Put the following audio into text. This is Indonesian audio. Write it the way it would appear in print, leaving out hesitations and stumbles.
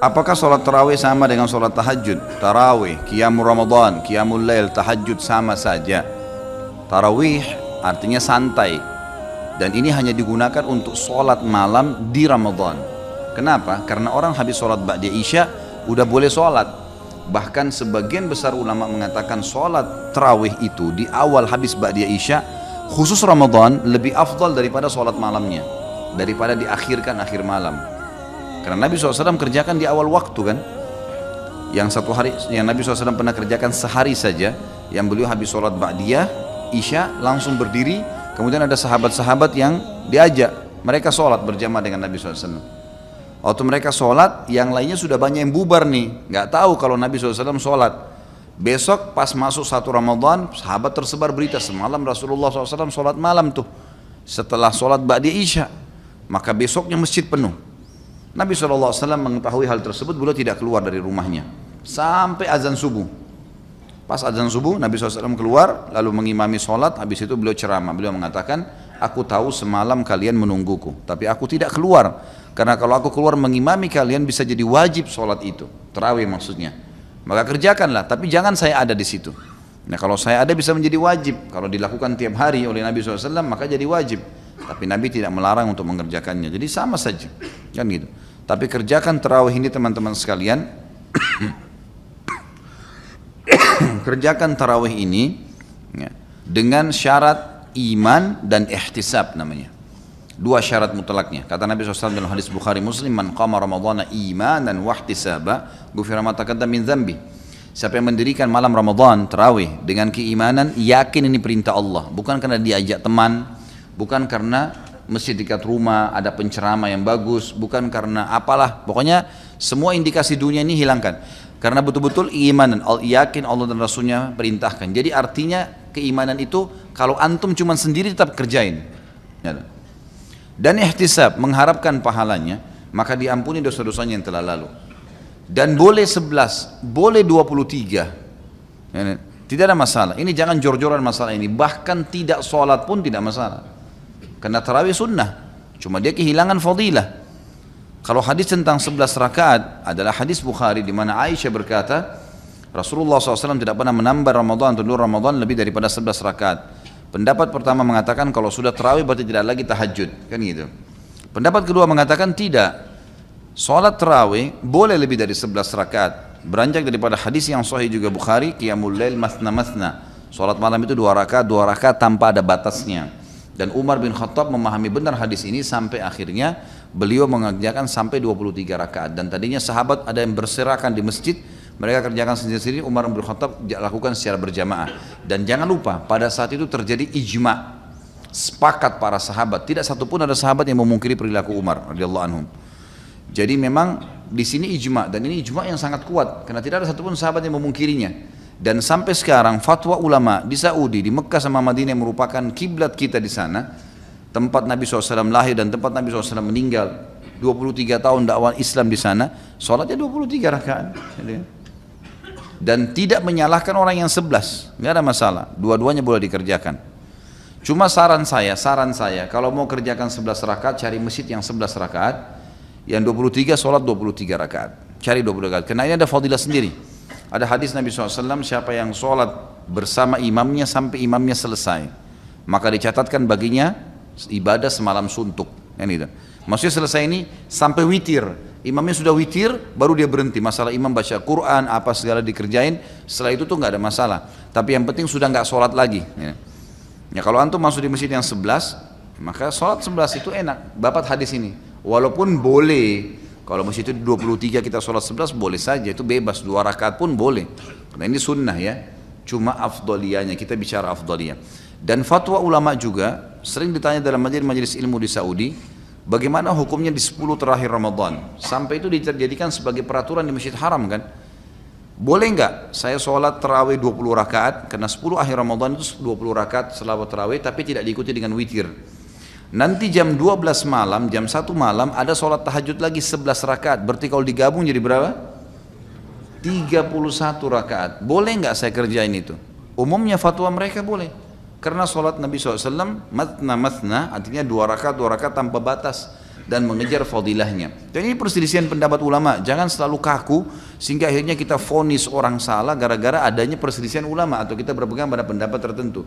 Apakah sholat tarawih sama dengan sholat tahajud? Tarawih, qiyamul Ramadan, qiyamul lail, tahajud sama saja. Tarawih artinya santai. Dan ini hanya digunakan untuk sholat malam di Ramadan. Kenapa? Karena orang habis sholat ba'da isya udah boleh sholat. Bahkan sebagian besar ulama mengatakan sholat tarawih itu di awal habis ba'da isya, khusus Ramadan lebih afdal daripada sholat malamnya, daripada diakhirkan akhir malam. Karena Nabi SAW kerjakan di awal waktu kan. Yang satu hari yang Nabi SAW pernah kerjakan sehari saja, yang beliau habis sholat ba'diyah isya langsung berdiri, kemudian ada sahabat-sahabat yang diajak, mereka sholat berjamaah dengan Nabi SAW. Waktu mereka sholat, yang lainnya sudah banyak yang bubar nih, nggak tahu kalau Nabi SAW sholat. Besok pas masuk satu Ramadan, sahabat tersebar berita semalam Rasulullah SAW sholat malam tuh setelah sholat ba'diyah isya, maka besoknya masjid penuh. Nabi SAW mengetahui hal tersebut, beliau tidak keluar dari rumahnya sampai azan subuh. Pas azan subuh Nabi SAW keluar lalu mengimami sholat. Habis itu beliau ceramah, beliau mengatakan, aku tahu semalam kalian menungguku, tapi aku tidak keluar karena kalau aku keluar mengimami kalian bisa jadi wajib sholat itu, tarawih maksudnya. Maka kerjakanlah, tapi jangan saya ada di situ. Nah kalau saya ada bisa menjadi wajib, kalau dilakukan tiap hari oleh Nabi SAW maka jadi wajib. Tapi Nabi tidak melarang untuk mengerjakannya, jadi sama saja kan gitu. Tapi kerjakan tarawih ini teman-teman sekalian. Kerjakan tarawih ini ya, dengan syarat iman dan ihtisab namanya. Dua syarat mutlaknya. Kata Nabi SAW dalam hadis Bukhari Muslim, man qama ramadhana imanan wa ihtisaba ghufira ma taqaddama min dzambi. Siapa yang mendirikan malam Ramadan tarawih dengan keimanan, yakin ini perintah Allah, bukan karena diajak teman, bukan karena masjid dekat rumah ada penceramah yang bagus, bukan karena apalah, pokoknya semua indikasi dunia ini hilangkan. Karena betul-betul keimanan, yakin Allah dan Rasulnya perintahkan. Jadi artinya keimanan itu kalau antum cuma sendiri tetap kerjain. Dan ihtisab, mengharapkan pahalanya, maka diampuni dosa-dosanya yang telah lalu. Dan boleh 11, boleh 23. Tidak ada masalah. Ini jangan jor-joran masalah ini. Bahkan tidak sholat pun tidak masalah. Karena tarawih sunnah, cuma dia kehilangan fadilah. Kalau hadis tentang 11 rakaat adalah hadis Bukhari di mana Aisyah berkata, Rasulullah SAW tidak pernah menambah Ramadan atau luar Ramadan lebih daripada 11 rakaat. Pendapat pertama mengatakan kalau sudah tarawih berarti tidak lagi tahajud, kan gitu. Pendapat kedua mengatakan tidak. Salat tarawih boleh lebih dari 11 rakaat. Beranjak daripada hadis yang sahih juga Bukhari, qiyamul lail mathna. Salat malam itu 2 rakaat tanpa ada batasnya. Dan Umar bin Khattab memahami benar hadis ini sampai akhirnya beliau mengerjakan sampai 23 rakaat. Dan tadinya sahabat ada yang berserakan di masjid, mereka kerjakan sendiri-sendiri, Umar bin Khattab lakukan secara berjamaah. Dan jangan lupa pada saat itu terjadi ijma, sepakat para sahabat, tidak satupun ada sahabat yang memungkiri perilaku Umar radhiyallahu anhum. Jadi memang di sini ijma, dan ini ijma yang sangat kuat karena tidak ada satupun sahabat yang memungkirinya. Dan sampai sekarang fatwa ulama di Saudi, di Mekah sama Madinah yang merupakan kiblat kita di sana, tempat Nabi SAW lahir dan tempat Nabi SAW meninggal, 23 tahun dakwah Islam di sana, sholatnya 23 rakaat. Dan tidak menyalahkan orang yang 11, nggak ada masalah, dua-duanya boleh dikerjakan. Cuma saran saya, kalau mau kerjakan 11 rakaat, cari masjid yang 11 rakaat, yang 23 sholat 23 rakaat, cari 20 rakaat, karena ini ada fadilah sendiri. Ada hadis Nabi SAW, siapa yang sholat bersama imamnya sampai imamnya selesai, maka dicatatkan baginya ibadah semalam suntuk. Maksudnya selesai ini sampai witir, imamnya sudah witir, baru dia berhenti. Masalah imam baca Quran, apa segala dikerjain, setelah itu tuh nggak ada masalah. Tapi yang penting sudah nggak sholat lagi. Ya kalau antum masuk di masjid yang 11, maka sholat 11 itu enak. Dapat hadis ini, walaupun boleh. Kalau masjid itu 23 kita sholat 11 boleh saja, itu bebas, 2 rakaat pun boleh. Karena ini sunnah ya, cuma afdaliyahnya, kita bicara afdaliyah. Dan fatwa ulama juga sering ditanya dalam majelis ilmu di Saudi, bagaimana hukumnya di 10 terakhir Ramadan, sampai itu dijadikan sebagai peraturan di Masjid Haram kan. Boleh nggak saya sholat tarawih 20 rakaat, karena 10 akhir Ramadan itu 20 rakaat selawat tarawih, tapi tidak diikuti dengan witir. Nanti jam 12 malam, jam 1 malam ada sholat tahajud lagi 11 rakaat. Berarti kalau digabung jadi berapa? 31 rakaat. Boleh nggak saya kerjain itu? Umumnya fatwa mereka boleh. Karena sholat Nabi SAW, matna, artinya 2 rakaat tanpa batas. dan mengejar fadilahnya. Dan ini perselisihan pendapat ulama, jangan selalu kaku sehingga akhirnya kita vonis orang salah gara-gara adanya perselisihan ulama atau kita berpegang pada pendapat tertentu.